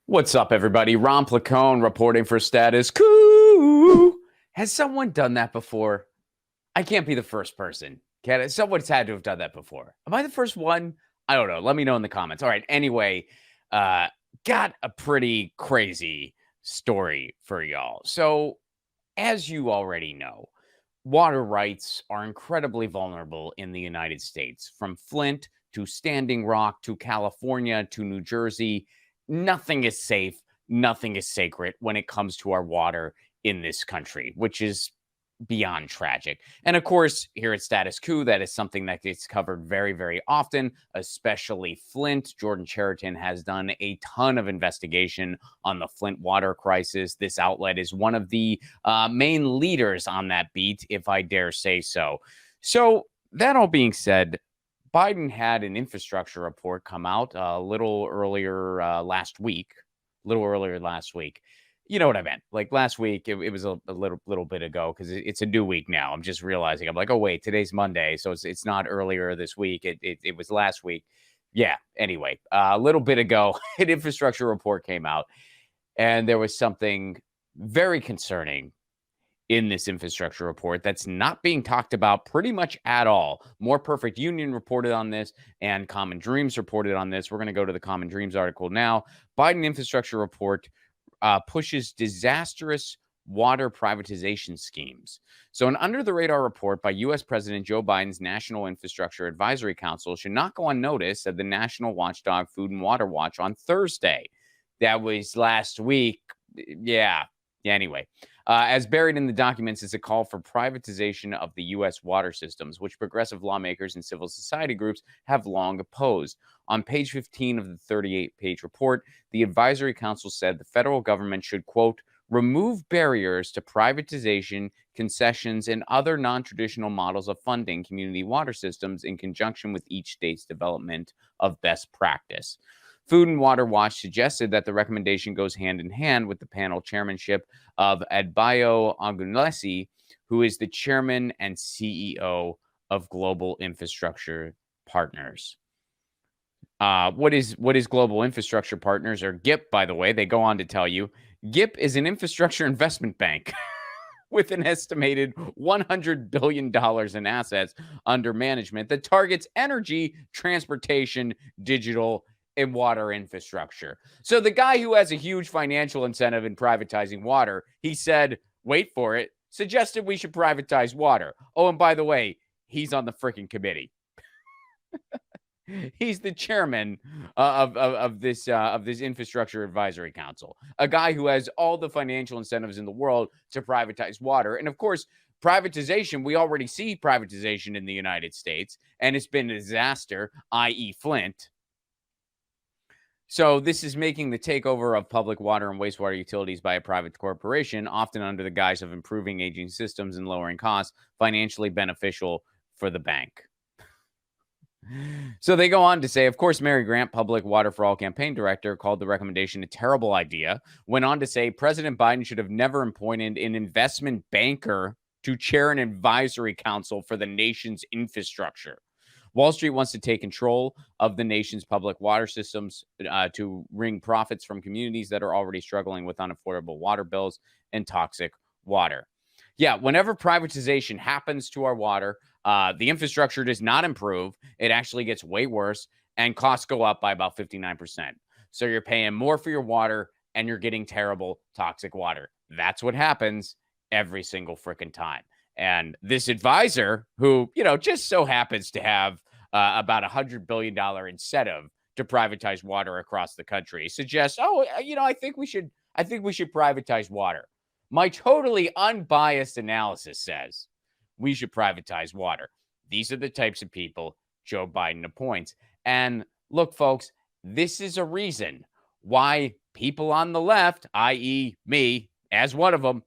What's up, everybody? Ron Placone reporting for Status Coup. Has someone done that before? I can't be the first person. Can it? Someone's had to have done that before. Am I the first one? I don't know. Let me know in the comments. All right. Anyway, uh, got a pretty crazy story for y'all. So, as you already know, water rights are incredibly vulnerable in the United States. From Flint to Standing Rock to California to New Jersey, nothing is safe, nothing is sacred when it comes to our water in this country, which is beyond tragic. And of course, here at Status Coup, that is something that gets covered very, very often, especially Flint. Jordan Chariton has done a ton of investigation on the Flint water crisis. This outlet is one of the main leaders on that beat, if I dare say so. So, that all being said, Biden had an infrastructure report come out a little earlier last week. You know what I meant? Like last week, it was a little bit ago because it's a new week now. I'm just realizing. I'm like, oh wait, today's Monday, so it's not earlier this week. It was last week. Yeah. Anyway, a little bit ago, an infrastructure report came out, and there was something very concerning in this infrastructure report that's not being talked about pretty much at all. More Perfect Union reported on this, and Common Dreams reported on this. We're going to go to the Common Dreams article now. Biden infrastructure report pushes disastrous water privatization schemes. So, an under the radar report by U.S. President Joe Biden's National Infrastructure Advisory Council should not go unnoticed, said the National Watchdog Food and Water Watch on Thursday. That was last week. Yeah. Anyway, as buried in the documents is a call for privatization of the U.S. water systems, which progressive lawmakers and civil society groups have long opposed. On page 15 of the 38-page report, the Advisory Council said the federal government should, quote, remove barriers to privatization, concessions, and other non-traditional models of funding community water systems in conjunction with each state's development of best practice. Food and Water Watch suggested that the recommendation goes hand in hand with the panel chairmanship of Adbayo Ogunlesi, who is the chairman and CEO of Global Infrastructure Partners. What is Global Infrastructure Partners, or GIP, by the way? They go on to tell you GIP is an infrastructure investment bank with an estimated $100 billion in assets under management that targets energy, transportation, digital, and water infrastructure. So the guy who has a huge financial incentive in privatizing water, he said, wait for it, suggested we should privatize water. Oh, and by the way, he's on the freaking committee. He's the chairman of this infrastructure advisory council, a guy who has all the financial incentives in the world to privatize water. And of course, privatization, we already see privatization in the United States, and it's been a disaster, i.e. Flint. So this is making the takeover of public water and wastewater utilities by a private corporation, often under the guise of improving aging systems and lowering costs, financially beneficial for the bank. So they go on to say, of course, Mary Grant, Public Water for All campaign director, called the recommendation a terrible idea. Went on to say President Biden should have never appointed an investment banker to chair an advisory council for the nation's infrastructure. Wall Street wants to take control of the nation's public water systems to wring profits from communities that are already struggling with unaffordable water bills and toxic water. Yeah, whenever privatization happens to our water, the infrastructure does not improve. It actually gets way worse, and costs go up by about 59%. So you're paying more for your water, and you're getting terrible, toxic water. That's what happens every single freaking time. And this advisor, who, just so happens to have about $100 billion incentive to privatize water across the country, suggests, I think we should privatize water. My totally unbiased analysis says we should privatize water. These are the types of people Joe Biden appoints. And look, folks, this is a reason why people on the left, i.e. me, as one of them,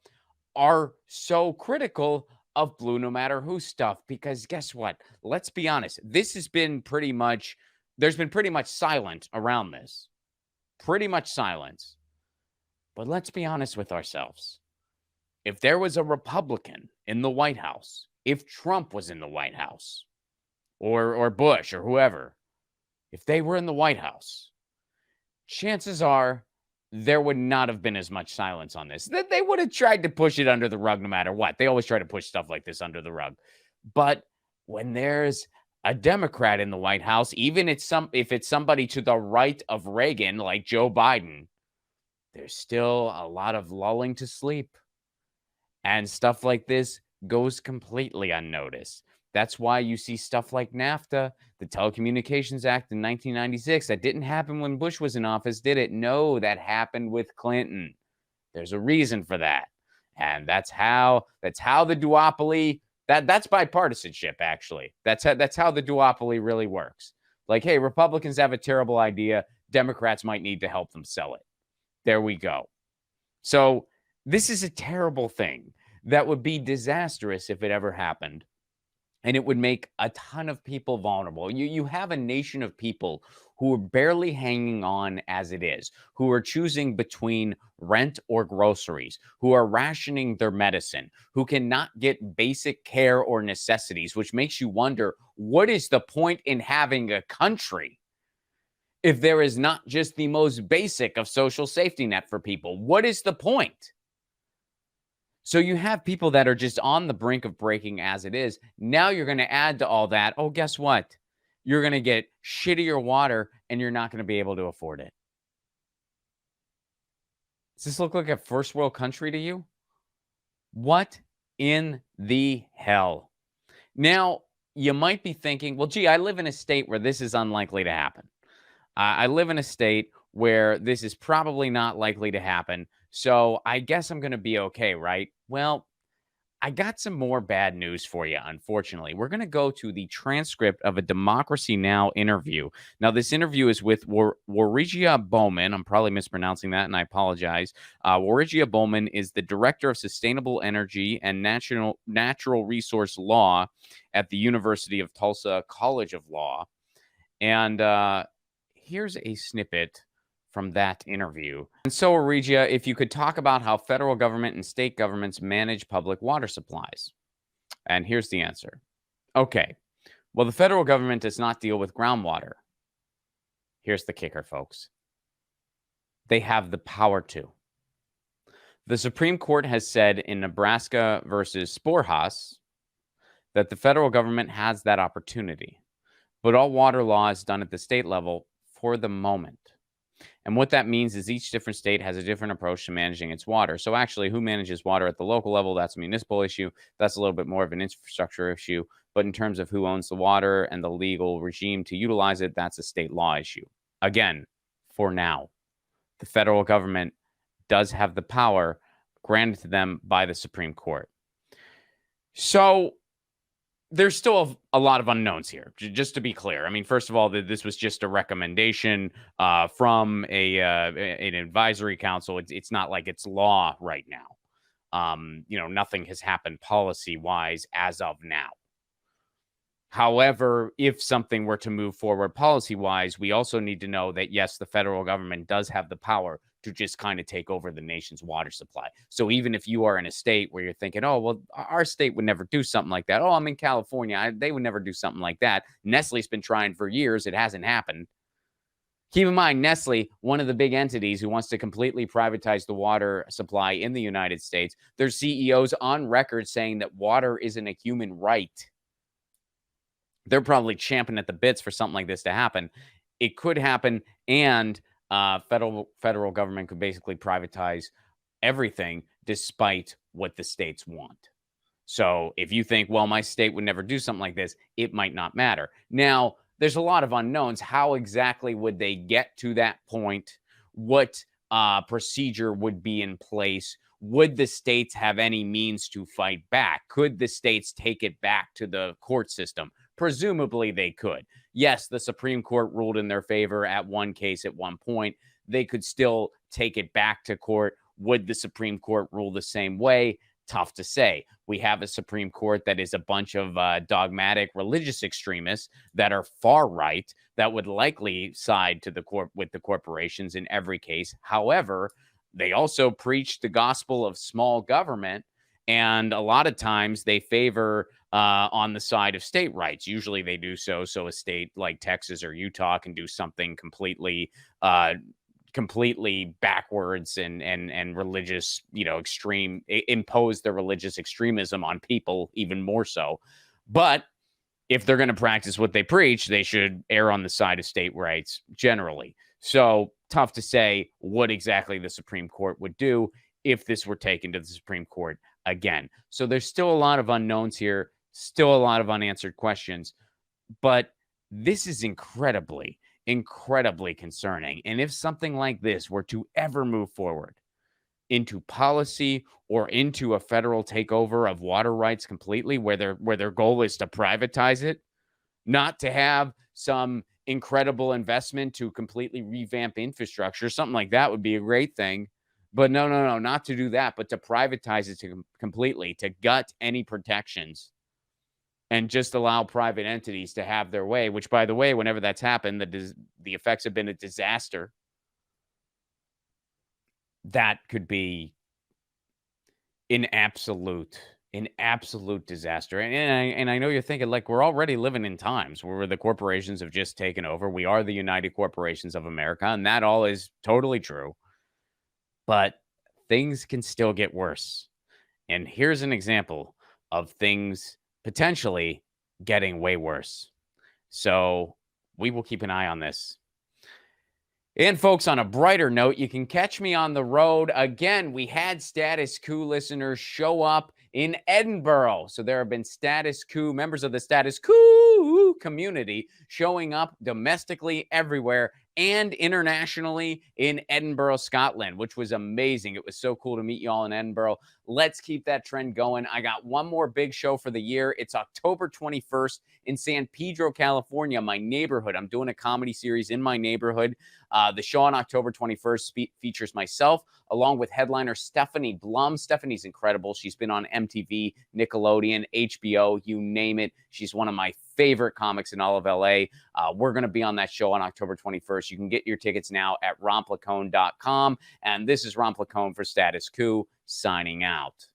are so critical of blue no matter who stuff. Because guess what? Let's be honest. There's been pretty much silent around this. Pretty much silence. But let's be honest with ourselves. If there was a Republican in the White House, if Trump was in the White House, or Bush or whoever, if they were in the White House, chances are there would not have been as much silence on this. That they would have tried to push it under the rug no matter what. They always try to push stuff like this under the rug. But when there's a Democrat in the White House, even if it's somebody to the right of Reagan, like Joe Biden, there's still a lot of lulling to sleep. And stuff like this goes completely unnoticed. That's why you see stuff like NAFTA, the Telecommunications Act in 1996. That didn't happen when Bush was in office, did it? No, that happened with Clinton. There's a reason for that. And that's how the duopoly, that's bipartisanship, actually. That's how the duopoly really works. Like, hey, Republicans have a terrible idea. Democrats might need to help them sell it. There we go. So this is a terrible thing that would be disastrous if it ever happened. And it would make a ton of people vulnerable. You have a nation of people who are barely hanging on as it is, who are choosing between rent or groceries, who are rationing their medicine, who cannot get basic care or necessities, which makes you wonder, what is the point in having a country if there is not just the most basic of social safety net for people? What is the point? So you have people that are just on the brink of breaking as it is. Now you're going to add to all that. Oh, guess what? You're going to get shittier water and you're not going to be able to afford it. Does this look like a first world country to you? What in the hell? Now, you might be thinking, well, gee, I live in a state where this is unlikely to happen. I live in a state where this is probably not likely to happen. So I guess I'm going to be okay, right? Well, I got some more bad news for you, unfortunately. We're going to go to the transcript of a Democracy Now! Interview. Now, this interview is with Warigia Bowman. I'm probably mispronouncing that, and I apologize. Warigia Bowman is the Director of Sustainable Energy and Natural Resource Law at the University of Tulsa College of Law. And here's a snippet from that interview. And so, Regia, if you could talk about how federal government and state governments manage public water supplies. And here's the answer. Okay, well, the federal government does not deal with groundwater. Here's the kicker, folks. They have the power to. The Supreme Court has said in Nebraska versus Sporhaus that the federal government has that opportunity. But all water law is done at the state level for the moment. And what that means is each different state has a different approach to managing its water. So actually, who manages water at the local level, that's a municipal issue. That's a little bit more of an infrastructure issue. But in terms of who owns the water and the legal regime to utilize it, that's a state law issue. Again, for now, the federal government does have the power granted to them by the Supreme Court. So there's still a lot of unknowns here, just to be clear. I mean, first of all, this was just a recommendation from an advisory council. It's not like it's law right now. Nothing has happened policy-wise as of now. However, if something were to move forward policy-wise, we also need to know that, yes, the federal government does have the power to just kind of take over the nation's water supply. So even if you are in a state where you're thinking, oh, well, our state would never do something like that. Oh, I'm in California. They would never do something like that. Nestle's been trying for years. It hasn't happened. Keep in mind, Nestle, one of the big entities who wants to completely privatize the water supply in the United States, their CEO's on record saying that water isn't a human right. They're probably champing at the bits for something like this to happen. It could happen, and federal government could basically privatize everything despite what the states want. So if you think, well, my state would never do something like this, it might not matter. Now, there's a lot of unknowns. How exactly would they get to that point? What procedure would be in place? Would the states have any means to fight back? Could the states take it back to the court system? Presumably they could. Yes, the Supreme Court ruled in their favor at one case at one point. They could still take it back to court. Would the Supreme Court rule the same way? Tough to say. We have a Supreme Court that is a bunch of dogmatic religious extremists that are far right that would likely side to with the corporations in every case. However, they also preach the gospel of small government, and a lot of times they favor on the side of state rights. Usually they do so a state like Texas or Utah can do something completely completely backwards and religious, extreme, impose their religious extremism on people even more so. But if they're going to practice what they preach, they should err on the side of state rights generally. So tough to say what exactly the Supreme Court would do if this were taken to the Supreme Court again. So there's still a lot of unknowns here, still a lot of unanswered questions, but this is incredibly, incredibly concerning. And if something like this were to ever move forward into policy or into a federal takeover of water rights completely, where their goal is to privatize it, not to have some incredible investment to completely revamp infrastructure, something like that would be a great thing. But no, not to do that, but to privatize it completely, to gut any protections and just allow private entities to have their way, which, by the way, whenever that's happened, the effects have been a disaster. That could be an absolute disaster. And I know you're thinking, like, we're already living in times where the corporations have just taken over. We are the United Corporations of America, and that all is totally true. But things can still get worse. And here's an example of things potentially getting way worse. So we will keep an eye on this. And folks, on a brighter note, you can catch me on the road. Again, we had Status Coup listeners show up in Edinburgh. So there have been Status Coup, members of the Status Coup community showing up domestically everywhere and internationally in Edinburgh, Scotland, which was amazing. It was so cool to meet you all in Edinburgh. Let's keep that trend going. I got one more big show for the year. It's October 21st in San Pedro, California, my neighborhood. I'm doing a comedy series in my neighborhood. The show on October 21st features myself along with headliner Stephanie Blum. Stephanie's incredible. She's been on MTV, Nickelodeon, HBO, you name it. She's one of my favorite comics in all of LA. We're going to be on that show on October 21st. You can get your tickets now at romplacone.com. And this is Ron Placone for Status Coup, signing out.